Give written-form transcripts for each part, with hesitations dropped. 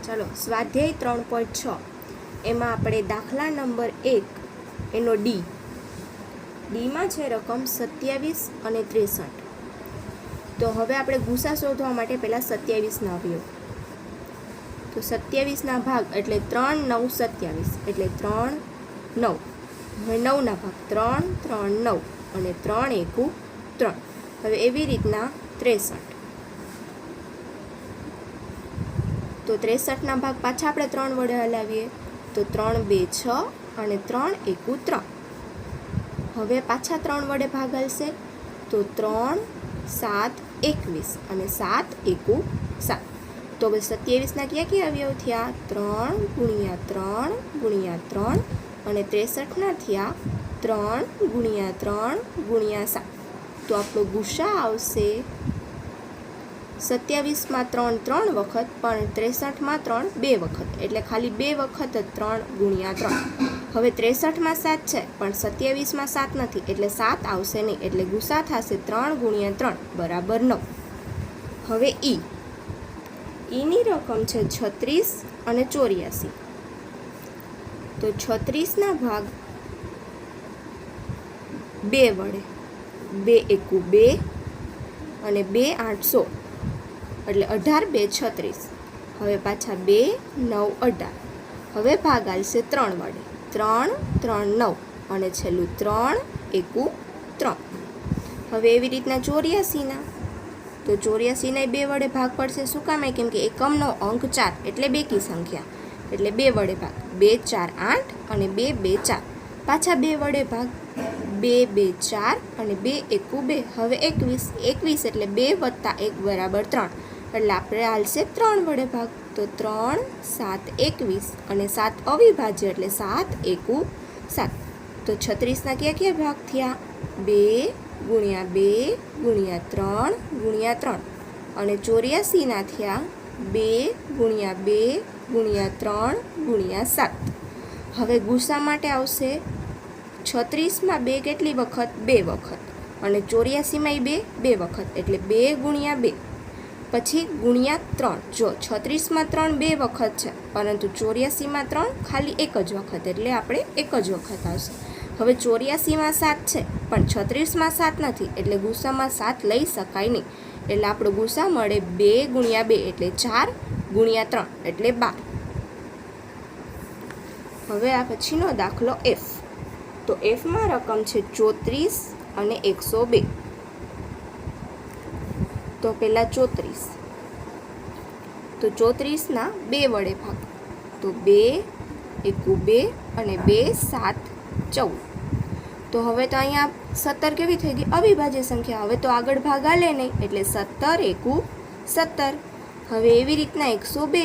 चलो स्वाध्याय 3.6 एमां आपणे दाखला नंबर 1 एनो डी में छे रकम 27 અને 63। तो हवे आपणे गुसा शोधवा माटे पहेला 27 ना अवयव, तो 27 ना भाग एटले 3 9 27 एटले 3 9। हवे 9 ना भाग 3 3 9 અને 3 एकू 3। हवे एवी रीतना 63। तो 63 ना भाग पाछा आपणे 3 वडे हलावीए तो 3 2 6 અને 3 एकू 3। हवे पाछा 3 वडे भाग हलशे तो 3 7 21 અને 7 एकू 7। तो 27 ना क्या क्या अवयव थया 3 गुणिया 3 गुणिया 3 અને 63 ना थया 3 गुणिया 3 गुणिया 7। तो आपणो गुसा आवशे 27 में 3 3 वखत पण 63 में 3 2 वखत एटले खाली 2 वखत 3 गुणिया 3। हवे 63 में 7 छे पण 27 में 7 नथी एटले 7 आवशे नहीं, एटले गुसा थशे 3 गुणिया 3 बराबर 9। हवे ई नी रकम छे 36 અને 84। तो 36 ना भाग 2 वडे 2 एकू 2 અને 2 8 16 એટલે 18 2 36। હવે પાછા 2 9 18। હવે ભાગ આલશે 3 વડે 3 3 9 અને છેલ્લું 3 એકુ 3। હવે એવી રીતના 84 ના તો 84 ને 2 વડે ભાગ પડશે। શું કામ? કેમ કે એકમનો અંક 4 એટલે બેકી સંખ્યા એટલે 2 વડે ભાગ 2 4 8 અને 2 2 4। પાછા 2 વડે ભાગ 2 2 4 અને 2 એકુ 2। હવે 21 21 એટલે 2 વત્તા 1 બરાબર 3 એટલે આપણે હાલશે 3 વડે ભાગ તો 3 7 21 અને 7 અવિભાજ્ય એટલે 7 એકુ 7। તો 36 ના क्या भाग થયા 2 ગુણ્યા 2 ગુણ્યા 3 ગુણ્યા 3 અને 84 ના થયા 2 ગુણ્યા 2 ગુણ્યા 3 ગુણ્યા 7। હવે ગુસા માટે આવશે 36 માં 2 કેટલી વખત 2 વખત અને 84 માં 2 2 વખત એટલે 2 ગુણ્યા 2 પછી ગુણ્યા 3। જો 36 માં 3 2 વખત છે પરંતુ 84 માં 3 ખાલી એક જ વખત એટલે આપણે એક જ વખત આવશે। હવે 84 માં 7 છે પણ 36 માં 7 નથી એટલે ગુસામાં 7 લઈ શકાય નહીં, એટલે આપણો ગુસા મળે 2 ગુણ્યા 2 એટલે 4 ગુણ્યા 3 એટલે 12। હવે આ પછીનો દાખલો એફ। તો એફમાં રકમ છે 34 અને 102। તો પહેલાં 34 તો 34 ના 2 વડે ભાગ તો 2 એકુ 2 અને 2 7 14। તો હવે તો અહીંયા 17 કેવી થઈ ગઈ અવિભાજ્ય સંખ્યા। હવે તો આગળ ભાગ આલે નહીં એટલે 17 એકુ 17। હવે એવી રીતના 102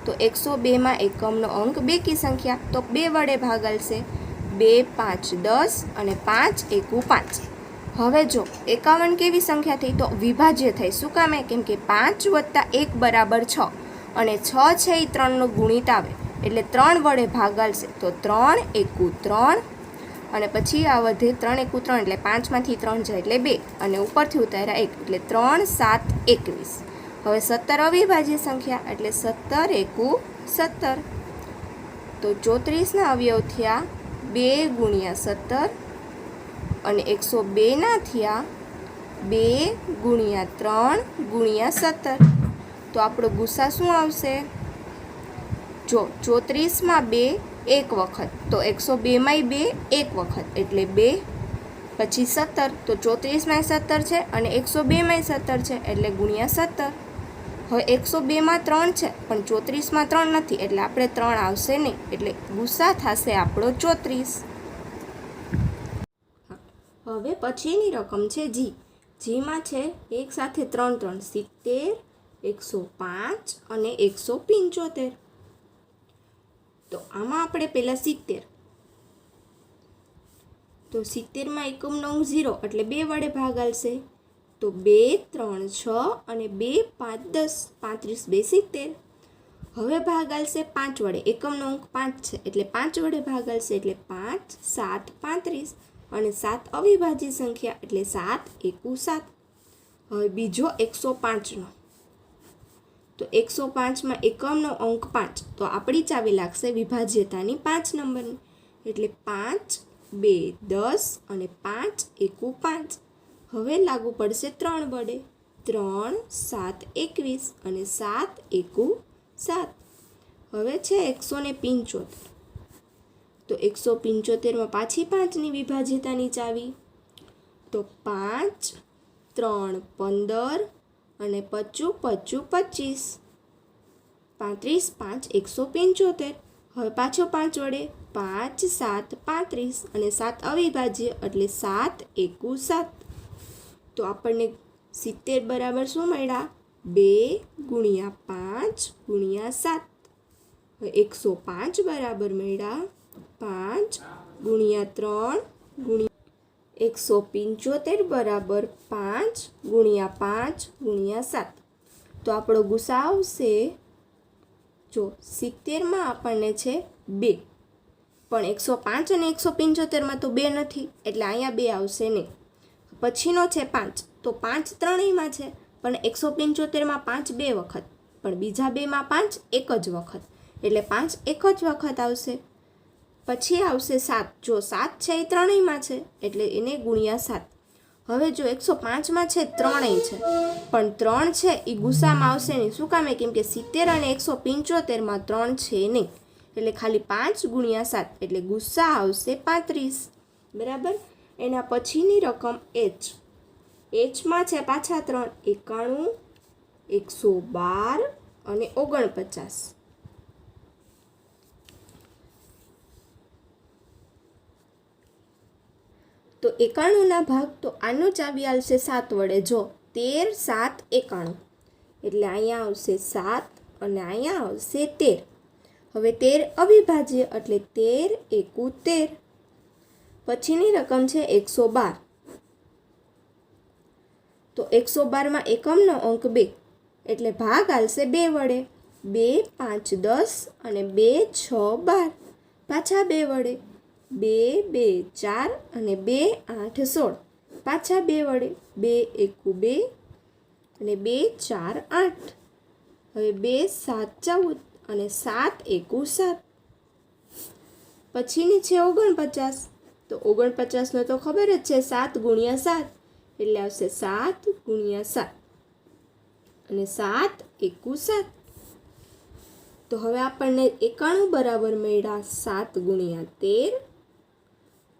તો 102 માં એકમનો અંક બેકી સંખ્યા તો 2 વડે ભાગ આલશે 2 5 10 અને 5 એકુ 5। હવે જો 51 કેવી સંખ્યા થઈ તો વિભાજ્ય થઈ। શું કામે? કેમ કે 5 વત્તા 1 બરાબર 6 અને 6 છે એ 3નો ગુણિત આવે એટલે 3 વડે ભાગ આલશે તો 3 એકુ 3 અને પછી આ વધે 3 એકુ 3 એટલે 5 માંથી 3 જાય એટલે 2 અને ઉપરથી ઉતાર્યા 1 એટલે 3 7 21। હવે 17 અવિભાજ્ય સંખ્યા એટલે 17 એકુ 17। તો 34 ના અવયવ થયા 2 ગુણ્યા 17 અને 102 ના થયા 2 ગુણ્યા 3 ગુણ્યા 17। તો આપણો ગુસા શું આવશે? જો 34 માં 2 એક વખત તો 102 માં 2 એક વખત એટલે 2 પછી 17 તો 34 માં 17 છે અને 102 માં 17 છે એટલે ગુણ્યા 17। હવે 102 માં 3 છે પણ 34 માં 3 નથી એટલે આપણે 3 આવશે નહીં એટલે ગુસા થશે આપણો 34। હવે પછીની રકમ છે જીમાં છે એક સાથે 3 3 70 105 અને 175। તો આમાં આપણે પહેલાં 70 તો 70 માં એકમનો અંક 0 એટલે 2 વડે ભાગ આલશે તો 2 3 6 અને 2 5 10 35 2 70। હવે ભાગ આલશે 5 વડે એકમનો અંક 5 છે એટલે 5 વડે ભાગ આલશે એટલે 5 7 35 અને 7 અવિભાજ્ય સંખ્યા એટલે 7 એકુ 7। હવે બીજો 105નો તો 105માં એકમનો અંક 5, તો આપણી ચાવી લાગશે વિભાજ્યતાની 5 નંબરની. એટલે 5, 2, 10 અને 5, 1, 5. હવે લાગુ પડશે 3 વડે. 3, 7, 21 અને 7, 1, 7. હવે છે 175. તો 175માં પાછી 5ની વિભાજ્યતાની ચાવી. તો 5, 3, 15 અને 25, 25, 25. 35, 5, 175. હવે પાછો 5 વડે. 5, 7, 35 અને 7 અવિભાજ્ય એટલે 7, 1, 7. તો આપણને 70 બરાબર શું મળ્યા? 2 ગુણ્યા 5 ગુણ્યા 7. હવે 105 બરાબર મળ્યા 5 ગુણ્યા 3 ગુણ્યા 175 બરાબર 5 ગુણ્યા 5 ગુણ્યા 7. તો આપણો ગુસા આવશે, જો 70માં આપણને છે 2, પણ 105 અને 175માં તો 2 નથી, એટલે અહીંયા 2 આવશે નહીં. પછીનો છે 5, તો 5 ત્રણેયમાં છે, પણ 175માં 5 2 વખત, પણ બીજા બેમાં 5 એક જ વખત, એટલે 5 એક જ વખત આવશે. પછી આવશે 7, જો 7 છે એ ત્રણેયમાં છે, એટલે એને ગુણ્યા 7. હવે જો 105માં છે ત્રણેય છે, પણ 3 છે એ ગુસામાં આવશે નહીં. શું કામે? કેમ કે 70 અને 175માં 3 છે નહીં, એટલે ખાલી 5 ગુણ્યા 7, એટલે ગુસ્સા આવશે 35. બરાબર. એના પછીની રકમ એચમાં છે પાછા 3, 91, 112 અને 49. તો 91ના ભાગ, તો આનો ચાવી આવશે 7 વડે. જો 13, 7, 91, એટલે અહીંયા આવશે 7 અને અહીંયા આવશે 13. હવે 13 અવિભાજ્ય એટલે 13, 1, 13. પછીની રકમ છે 112. તો 112માં એકમનો અંક 2, એટલે ભાગ આવશે 2 વડે. 2, 5, 10 અને 2, 6, 12. પાછા 2 વડે. 2, 2, 4 અને 2, 8, 16. પાછા 2 વડે. 2, 1, 2 અને 2, 4, 8. હવે 2, 7, 14 અને 7, 1, 7. પછીની છે 49. તો 49નો તો ખબર જ છે 7 ગુણ્યા 7, એટલે આવશે 7 ગુણ્યા 7 અને 7, 1, 7. તો હવે આપણને 91 બરાબર મળ્યા 7 ગુણ્યા 13.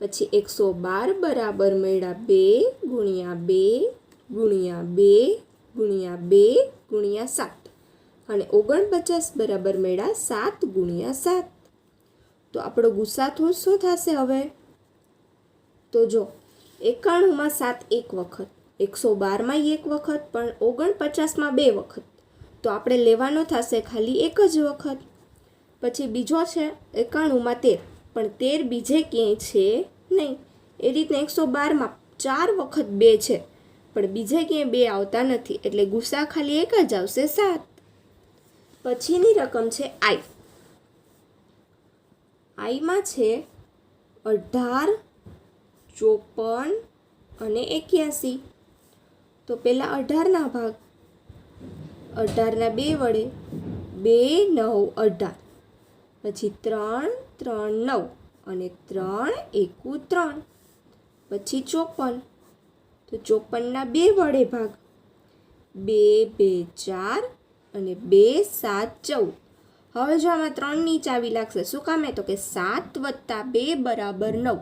પછી 112 બરાબર મળ્યા 2 ગુણ્યા 2 ગુણ્યા 2 ગુણ્યા 2 ગુણ્યા 7. અને 49 બરાબર મળ્યા 7 ગુણ્યા 7. તો આપણો ગુસાથું શું થશે હવે? તો જો 91માં 7 એક વખત, 112માં 1 વખત, પણ 49માં 2 વખત. તો આપણે લેવાનો થશે ખાલી એક જ વખત. પછી બીજો છે 91માં 13, પણ 13 બીજે ક્યાંય છે નહીં. એ રીતના 112માં 4 વખત 2 છે, પણ બીજે ક્યાંય 2 આવતા નથી, એટલે ગુસા ખાલી એક જ આવશે 7. પછીની રકમ છે આઈમાં છે 18, 54 અને 81. તો પહેલાં 18ના ભાગ. 18ના 2 વડે. 2, 9, 18. પછી 3, 3, 9 અને 3, 1, 3. પછી 54. તો 54ના 2 વડે ભાગ. 2, 2, 4 અને 2, 7, 14. હવે જો આમાં 3ની ચાવી લાગશે. શું કામે? તો કે 7 + 2 બરાબર 9,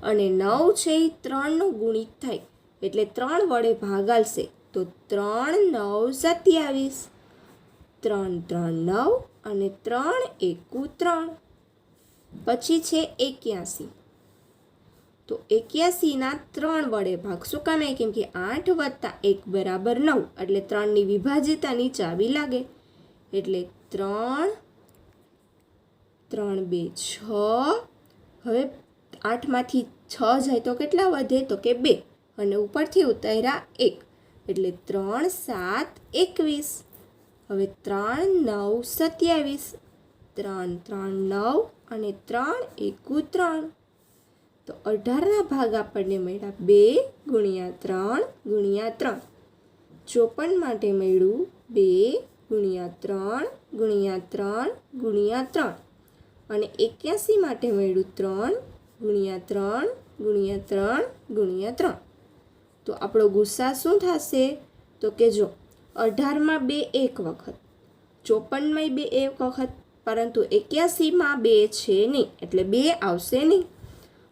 અને 9 છે એ 3નો ગુણિત થાય, એટલે 3 વડે ભાગાલશે. તો 3, 9, 27. 3, 3, 9 અને 3, 1, 3. પછી છે 81. તો 81ના 3 વડે ભાગ. શું કામે? કેમ કે 8 + 1 બરાબર 9, એટલે 3ની વિભાજ્યતાની ચાવી લાગે. એટલે 3, 3, 2, 6. હવે 8માંથી 6 જાય તો કેટલા વધે? તો કે 2, અને ઉપરથી ઉતાર્યા 1, એટલે 3, 7, 21. હવે 3, 9, 27. 3, 3, 9 અને 3, 1, 3. તો 18ના ભાગ આપણને મળ્યા 2 ગુણ્યા 3 ગુણ્યા 3. 54 માટે મળ્યું 2 ગુણ્યા 3 ગુણ્યા 3 ગુણ્યા 3 અને 81 માટે મળ્યું 3 ગુણ્યા 3 ગુણ્યા 3 ગુણ્યા 3. તો આપણો ગુસ્સા શું થશે? તો કે જો 18માં 2 એક વખત, 54માં 2 એક વખત, પરંતુ 81માં 2 છે નહીં એટલે 2 આવશે નહીં.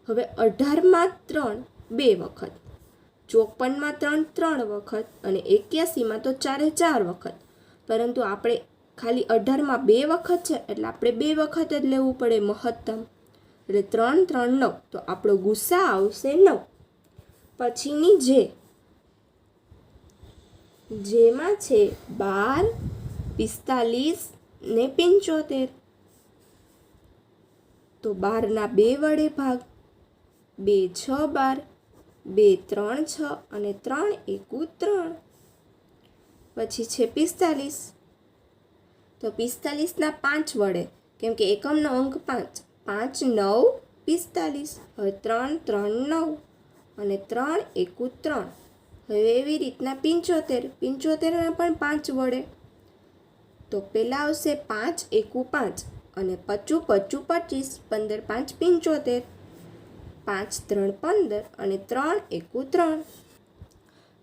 હવે 18માં 3 2 વખત, 54માં 3 3 વખત અને 81માં તો 4 4 વખત, પરંતુ આપણે ખાલી 18માં 2 વખત છે એટલે આપણે 2 વખત જ લેવું પડે મહત્તમ, એટલે 3 3 9. તો આપણો ગુસ્સા આવશે 9. પછીની જેમાં છે 12 45 ને 75. તો 12ના 2 વડે ભાગ, 2 6 12, 2 3 6 અને 3 એકુ 3. પછી છે 45. તો 45ના 5 વડે, કેમ કે એકમનો અંક 5, 5 9 45. હવે 3 3 9 અને 3 એકુ 3. હવે એવી રીતના 75, 75ના પણ 5 વડે. તો પહેલાં આવશે 5 એકુ 5 અને 55 25, 15 5 75, 5 3 15 અને 3 એકુ 3.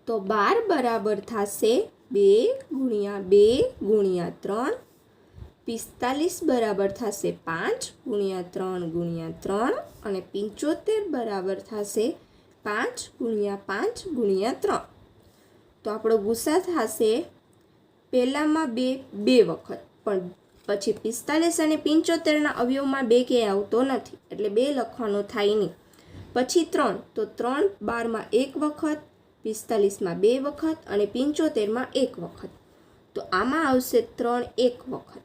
તો 12 બરાબર થશે 2 ગુણ્યા 2 ગુણ્યા 3. 45 બરાબર થશે 5 ગુણ્યા 3 ગુણ્યા 3 અને 75 બરાબર થશે 5 ગુણ્યા 5 ગુણ્યા 3. તો આપણો ગુસ્સા થશે પહેલામાં 2 વખત, પણ પછી 45 અને 75ના અવયવમાં 2 ક્યાંય આવતો નથી એટલે 2 લખવાનો થાય નહીં. પછી 3, તો 3 12માં 1 વખત, 45માં 2 વખત અને 75માં 1 વખત. તો આમાં આવશે 3 1 વખત.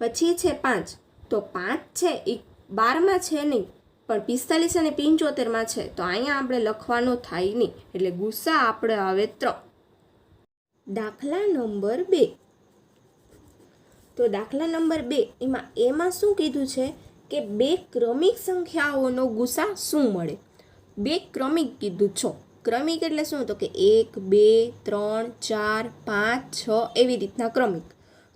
પછી છે 5, તો 5 છે એ 12માં છે નહીં પણ 45 અને 75માં છે, તો અહીંયા આપણે લખવાનો થાય નહીં એટલે ગુસ્સા આપણે આવે 3. દાખલા નંબર 2. તો દાખલા નંબર 2 એમાં શું કીધું છે કે 2 ક્રમિક સંખ્યાઓનો ગુસ્સા શું મળે? 2 ક્રમિક કીધું છો. ક્રમિક એટલે શું? તો કે 1 2 3 4 5 6 એવી રીતના ક્રમિક.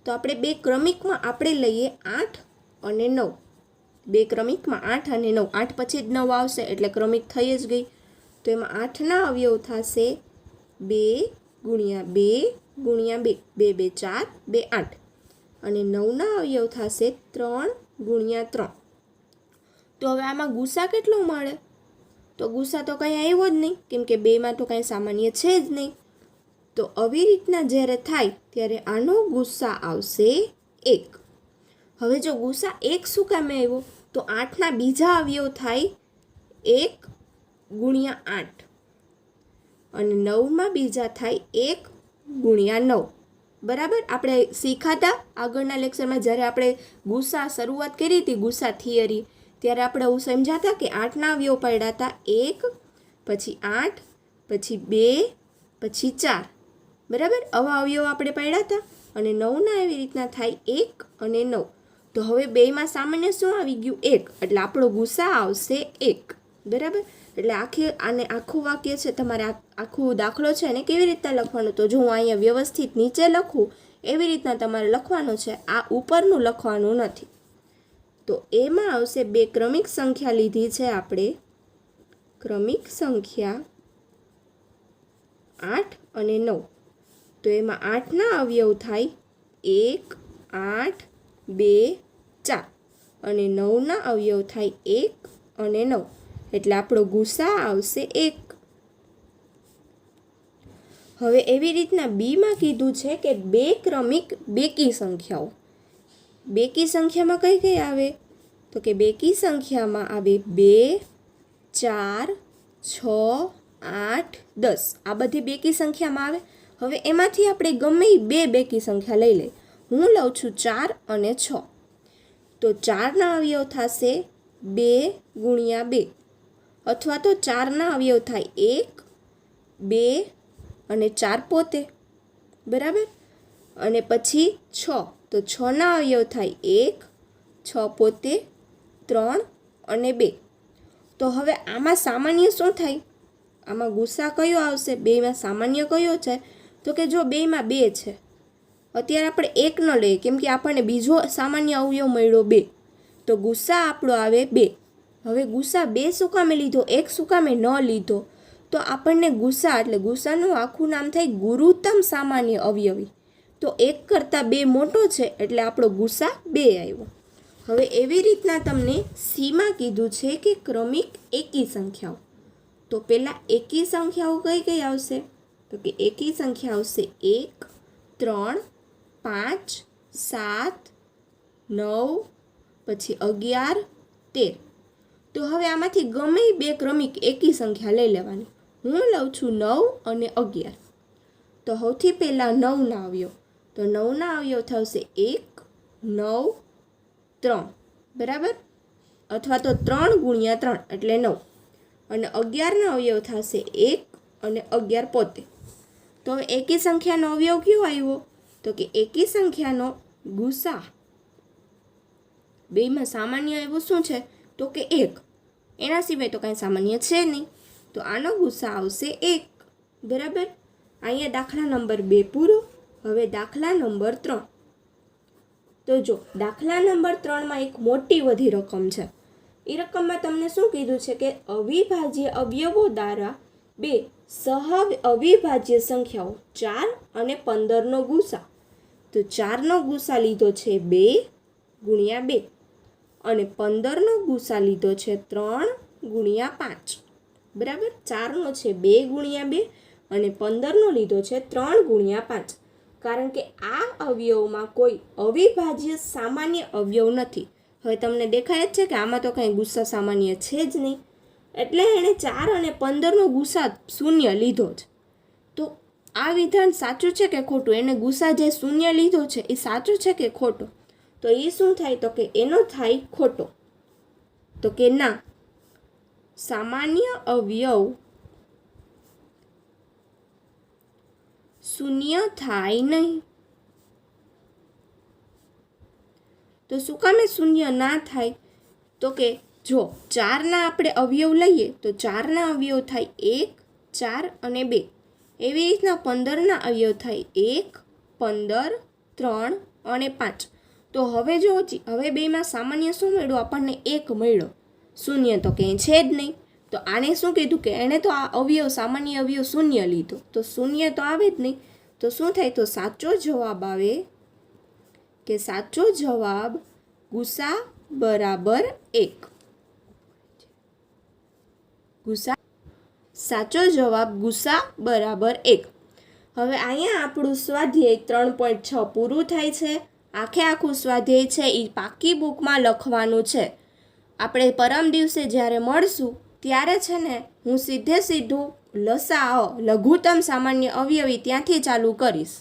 તો આપણે 2 ક્રમિકમાં આપણે લઈએ 8 અને 9. 2 ક્રમિકમાં 8 અને 9, 8 પછી જ 9 આવશે એટલે ક્રમિક થઈ જ ગઈ. તો એમાં 8ના અવયવ થશે 2 ગુણ્યા 2 ગુણ્યા 2, 2 2 4 2 8 અને 9ના અવયવ થશે 3 ગુણ્યા 3. તો હવે આમાં ગુસ્સા કેટલો મળે? તો ગુસ્સા તો કંઈ આવ્યો જ નહીં, કેમ કે 2માં તો કાંઈ સામાન્ય છે જ નહીં. તો આવી રીતના જ્યારે થાય ત્યારે આનો ગુસ્સા આવશે 1. હવે જો ગુસ્સા 1 શું કામે આવ્યો? તો 8ના બીજા અવયવ થાય 1 ગુણ્યા 8 અને 9માં બીજા થાય 1 ગુણ્યા 9. બરાબર, આપણે શીખાતા આગળના લેક્ચરમાં જ્યારે આપણે ગુસ્સા શરૂઆત કરી હતી, ગુસ્સા થિયરી, ત્યારે આપણે એવું સમજાતા કે 8ના અવયવ પડ્યા હતા 1 પછી 8 પછી 2 પછી 4. બરાબર, આવા અવયવ આપણે પડ્યા હતા અને 9ના એવી રીતના થાય 1 અને 9. તો હવે 2માં સામાન્ય શું આવી ગયું? 1, એટલે આપણો ગુસ્સા આવશે 1. બરાબર, એટલે આખું વાક્ય છે તમારે આખું દાખલો છે એને કેવી રીતના લખવાનું? તો જો હું અહીંયા વ્યવસ્થિત નીચે લખું એવી રીતના તમારે લખવાનું છે, આ ઉપરનું લખવાનું નથી. તો એમાં આવશે 2 ક્રમિક સંખ્યા લીધી છે આપણે, ક્રમિક સંખ્યા 8 અને 9. તો એમાં 8ના અવયવ થાય 1 8 2 4 અને 9ના અવયવ થાય 1 અને 9, એટલે આપણો ગુસ્સા આવશે 1. હવે એવી રીતના બીમાં કીધું છે કે 2 ક્રમિક બેકી સંખ્યાઓ. બેકી સંખ્યામાં કઈ કઈ આવે? તો કે બેકી સંખ્યામાં આવે 2 4 6 8 10, આ બધી બેકી સંખ્યામાં આવે. હવે એમાંથી આપણે ગમે 2 બેકી સંખ્યા લઈ લઈએ. હું લઉં છું 4 અને 6. તો 4ના અવયવ થશે 2 ગુણ્યા 2, અથવા તો 4ના અવયવ થાય 1 2 અને 4 પોતે. બરાબર, અને પછી 6, તો 6ના અવયવ થાય 1 6 પોતે 3 અને 2. તો હવે આમાં સામાન્ય શું થાય? આમાં ગુસ્સા કયો આવશે? 2માં સામાન્ય કયો છે? તો કે જો 2માં 2 છે અત્યારે આપણે 1 ન લઈએ કેમ કે આપણને બીજો સામાન્ય અવયવ મળ્યો 2, તો ગુસ્સા આપણો આવે 2. હવે ગુસ્સા 2 શું કામે લીધો, 1 શું કામે ન લીધો, તો આપણને ગુસ્સા એટલે ગુસ્સાનું આખું નામ થાય ગુરુત્તમ સામાન્ય અવયવી. તો 1 કરતાં 2 મોટો છે એટલે આપણો ગુસ્સા 2 આવ્યો. હવે એવી રીતના તમને સીમાં કીધું છે કે ક્રમિક એકી સંખ્યાઓ. તો પહેલાં એકી સંખ્યાઓ કઈ કઈ આવશે, તો કે એકી સંખ્યા આવશે 1, 3, 5, 7, 9, પછી 11, 13. તો હવે આમાંથી ગમે 2 ક્રમિક એકી સંખ્યા લઈ લેવાની. હું લઉં છું 9 અને 11. તો સૌથી પહેલાં 9ના અવયવ, તો 9ના અવયવ થશે 1, 9, 3, બરાબર, અથવા તો 3 ગુણ્યા 3 એટલે 9. અને 11ના અવયવ થશે 1 અને 11 પોતે. તો હવે એકી સંખ્યાનો અવયવ કયો આવ્યો, તો કે એકી સંખ્યાનો ગુસા. બેમાં સામાન્ય આવ્યો શું છે, તો કે 1. એના સિવાય તો કાંઈ સામાન્ય છે નહીં, તો આનો ગુસા આવશે 1, બરાબર. અહીંયા દાખલા નંબર 2 પૂરો. હવે દાખલા નંબર 3. તો જો દાખલા નંબર 3માં એક મોટી વધી રકમ છે. એ રકમમાં તમને શું કીધું છે કે અવિભાજ્ય અવયવો દ્વારા 2 સહ અવિભાજ્ય સંખ્યાઓ 4 અને 15નો ગુસા. તો 4નો ગુસા લીધો છે 2 ગુણ્યા 2 અને 15નો ગુસા લીધો છે 3 ગુણ્યા 5, બરાબર. 4નો છે 2 ગુણ્યા 2 અને 15નો લીધો છે 3 ગુણ્યા 5. કારણ કે આ અવયવમાં કોઈ અવિભાજ્ય સામાન્ય અવયવ નથી. હવે તમને દેખાય જ છે કે આમાં તો કાંઈ ગુસ્સા સામાન્ય છે જ નહીં, એટલે એણે 4 અને 15નો ગુસ્સા શૂન્ય લીધો છે. તો આ વિધાન સાચું છે કે ખોટું, એને ગુસ્સા જે શૂન્ય લીધો છે એ સાચું છે કે ખોટો, તો એ શું થાય, તો કે એનો થાય ખોટો. તો કે ના, સામાન્ય અવયવ શૂન્ય થાય નહીં. તો શું કામે શૂન્ય ના થાય, તો કે જો 4ના આપણે અવયવ લઈએ તો 4ના અવયવ થાય 1, 4 અને 2. એવી રીતના 15ના અવયવ થાય 1, 15, 3 અને 5. તો હવે જો હવે બેમાં સામાન્ય શું મળ્યું, આપણને 1 મળ્યો, શૂન્ય તો કંઈ છે જ નહીં. તો આને શું કીધું કે એણે તો આ અવયવ સામાન્ય અવયવ શૂન્ય લીધો, તો શૂન્ય તો આવે જ નહીં. તો શું થાય, તો સાચો જવાબ આવે કે સાચો જવાબ ગુસા બરાબર 1. ગુસા સાચો જવાબ ગુસા બરાબર 1. હવે અહીંયા આપણું સ્વાધ્યાય 3.6 પૂરું થાય છે. આખું સ્વાધ્યાય છે એ પાકી બુકમાં લખવાનું છે. આપણે પરમ દિવસે જ્યારે મળશું ત્યારે છે ને હું સીધું લસાઅ લઘુત્તમ સામાન્ય અવયવી ત્યાંથી ચાલુ કરીશ.